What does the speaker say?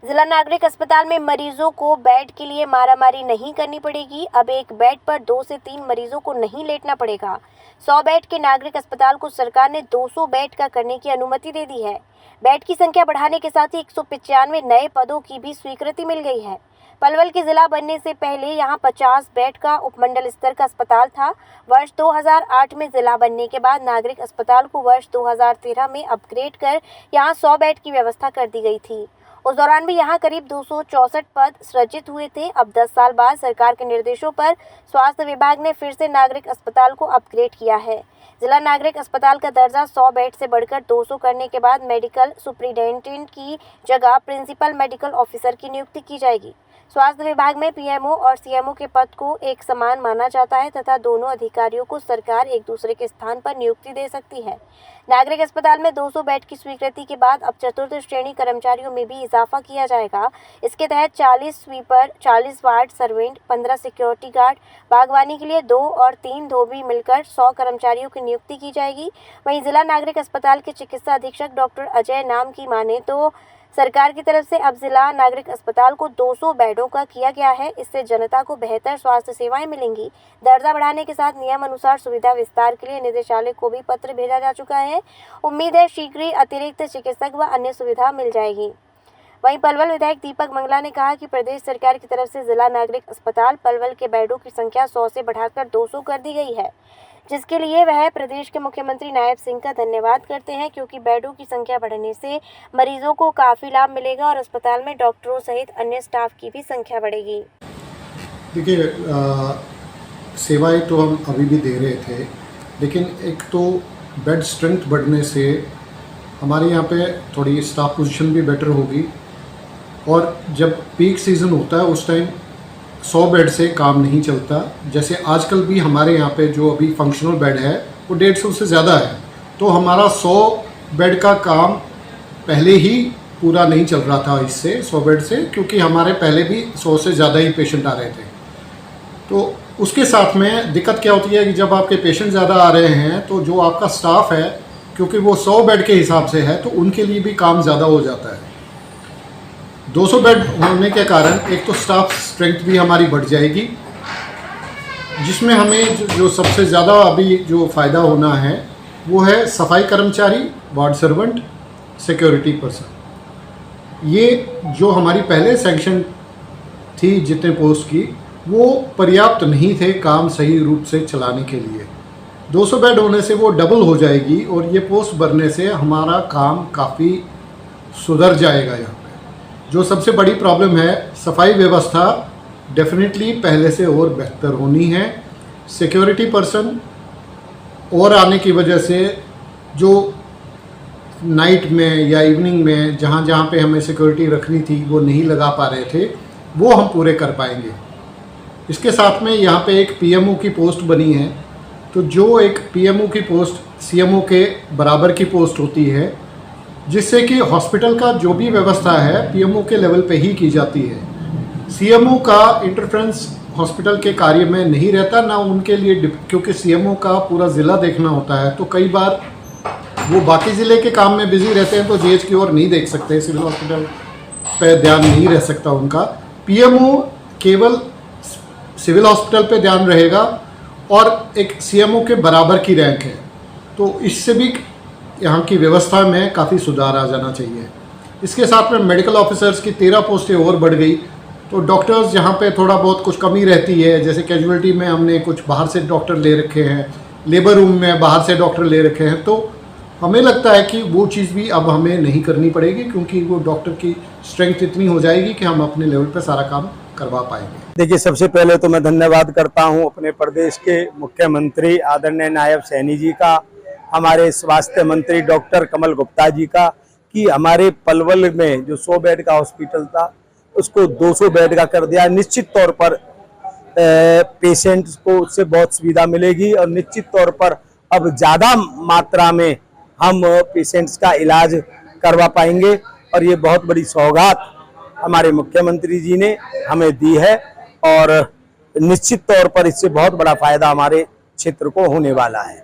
जिला नागरिक अस्पताल में मरीजों को बेड के लिए मारामारी नहीं करनी पड़ेगी। अब एक बेड पर 2 से 3 मरीजों को नहीं लेटना पड़ेगा। 100 बेड के नागरिक अस्पताल को सरकार ने 200 बेड का करने की अनुमति दे दी है। बेड की संख्या बढ़ाने के साथ ही 195 नए पदों की भी स्वीकृति मिल गई है। पलवल के जिला बनने से पहले यहां 50 बेड का उपमंडल स्तर का अस्पताल था। वर्ष 2008 में जिला बनने के बाद नागरिक अस्पताल को वर्ष 2013 में अपग्रेड कर यहां 100 बेड की व्यवस्था कर दी गई थी। उस दौरान भी यहां करीब 264 पद सृजित हुए थे। अब 10 साल बाद सरकार के निर्देशों पर स्वास्थ्य विभाग ने फिर से नागरिक अस्पताल को अपग्रेड किया है। जिला नागरिक अस्पताल का दर्जा 100 बेड से बढ़कर 200 करने के बाद मेडिकल सुपरिटेंडेंट की जगह प्रिंसिपल मेडिकल ऑफिसर की नियुक्ति की जाएगी। स्वास्थ्य विभाग में पीएमओ और सीएमओ के पद को एक समान माना जाता है तथा दोनों अधिकारियों को सरकार एक दूसरे के स्थान पर नियुक्ति दे सकती है। नागरिक अस्पताल में 200 बेड की स्वीकृति के बाद अब चतुर्थ श्रेणी कर्मचारियों में भी इजाफा किया जाएगा। इसके तहत 40 sweeper, 40 ward servant, 15 security guard, बागवानी के लिए 2 और 3 धोबी मिलकर 100 कर्मचारियों की नियुक्ति की जाएगी। वहीं जिला नागरिक अस्पताल के चिकित्सा अधीक्षक डॉक्टर अजय नाम की माने तो सरकार की तरफ से अब जिला नागरिक अस्पताल को 200 बेडों का किया गया है। इससे जनता को बेहतर स्वास्थ्य सेवाएं मिलेंगी। दर्जा बढ़ाने के साथ नियम अनुसार सुविधा विस्तार के लिए निदेशालय को भी पत्र भेजा जा चुका है। उम्मीद है शीघ्र ही अतिरिक्त चिकित्सक व अन्य सुविधा मिल जाएगी। वहीं पलवल विधायक दीपक मंगला ने कहा कि प्रदेश सरकार की तरफ से जिला नागरिक अस्पताल पलवल के बेडों की संख्या 100 से बढ़ाकर 200 कर दी गई है, जिसके लिए वह प्रदेश के मुख्यमंत्री नायब सिंह का धन्यवाद करते हैं, क्योंकि बेडों की संख्या बढ़ने से मरीजों को काफ़ी लाभ मिलेगा और अस्पताल में डॉक्टरों सहित अन्य स्टाफ की भी संख्या बढ़ेगी। देखिए, सेवाएं तो हम अभी भी दे रहे थे, लेकिन एक तो बेड स्ट्रेंथ बढ़ने से हमारे यहाँ पे थोड़ी स्टाफ पोजीशन भी बेटर होगी और जब पीक सीज़न होता है उस टाइम 100 बेड से काम नहीं चलता। जैसे आजकल भी हमारे यहाँ पे जो अभी फंक्शनल बेड है वो 150 से ज़्यादा है, तो हमारा 100 बेड का काम पहले ही पूरा नहीं चल रहा था इससे 100 बेड से, क्योंकि हमारे पहले भी 100 से ज़्यादा ही पेशेंट आ रहे थे। तो उसके साथ में दिक्कत क्या होती है कि जब आपके पेशेंट ज़्यादा आ रहे हैं तो जो आपका स्टाफ है, क्योंकि वो 100 बेड के हिसाब से है, तो उनके लिए भी काम ज़्यादा हो जाता है। 200 बेड होने के कारण एक तो स्टाफ स्ट्रेंथ भी हमारी बढ़ जाएगी, जिसमें हमें जो सबसे ज़्यादा अभी जो फ़ायदा होना है वो है सफाई कर्मचारी, वार्ड सर्वेंट, सिक्योरिटी पर्सन। ये जो हमारी पहले सैंक्शन थी जितने पोस्ट की, वो पर्याप्त नहीं थे काम सही रूप से चलाने के लिए। 200 बेड होने से वो डबल हो जाएगी और ये पोस्ट भरने से हमारा काम काफ़ी सुधर जाएगा। यहाँ पे जो सबसे बड़ी प्रॉब्लम है, सफाई व्यवस्था डेफिनेटली पहले से और बेहतर होनी है। सिक्योरिटी पर्सन और आने की वजह से जो नाइट में या इवनिंग में जहाँ जहाँ पे हमें सिक्योरिटी रखनी थी वो नहीं लगा पा रहे थे, वो हम पूरे कर पाएंगे। इसके साथ में यहाँ पे एक पीएमओ की पोस्ट बनी है, तो जो एक पीएमओ की पोस्ट सीएमओ के बराबर की पोस्ट होती है, जिससे कि हॉस्पिटल का जो भी व्यवस्था है पीएमओ के लेवल पे ही की जाती है। सीएमओ का इंटरफेरेंस हॉस्पिटल के कार्य में नहीं रहता ना उनके लिए, क्योंकि सीएमओ का पूरा ज़िला देखना होता है, तो कई बार वो बाकी ज़िले के काम में बिजी रहते हैं तो जीएच की ओर नहीं देख सकते, सिविल हॉस्पिटल पे ध्यान नहीं रह सकता उनका। पीएमओ केवल सिविल हॉस्पिटल पे ध्यान रहेगा और एक सीएमओ के बराबर की रैंक है, तो इससे भी यहाँ की व्यवस्था में काफ़ी सुधार आ जाना चाहिए। इसके साथ में मेडिकल ऑफिसर्स की 13 पोस्टें और बढ़ गई, तो डॉक्टर्स यहाँ पे थोड़ा बहुत कुछ कमी रहती है। जैसे कैजुअलिटी में हमने कुछ बाहर से डॉक्टर ले रखे हैं, लेबर रूम में बाहर से डॉक्टर ले रखे हैं, तो हमें लगता है कि वो चीज़ भी अब हमें नहीं करनी पड़ेगी, क्योंकि वो डॉक्टर की स्ट्रेंथ इतनी हो जाएगी कि हम अपने लेवल पे सारा काम करवा पाएंगे। देखिए, सबसे पहले तो मैं धन्यवाद करता हूं अपने प्रदेश के मुख्यमंत्री आदरणीय नायब सैनी जी का, हमारे स्वास्थ्य मंत्री डॉक्टर कमल गुप्ता जी का, कि हमारे पलवल में जो 100 बेड का हॉस्पिटल था उसको 200 बेड का कर दिया। निश्चित तौर पर पेशेंट्स को उससे बहुत सुविधा मिलेगी और निश्चित तौर पर अब ज़्यादा मात्रा में हम पेशेंट्स का इलाज करवा पाएंगे और ये बहुत बड़ी सौगात हमारे मुख्यमंत्री जी ने हमें दी है और निश्चित तौर पर इससे बहुत बड़ा फायदा हमारे क्षेत्र को होने वाला है।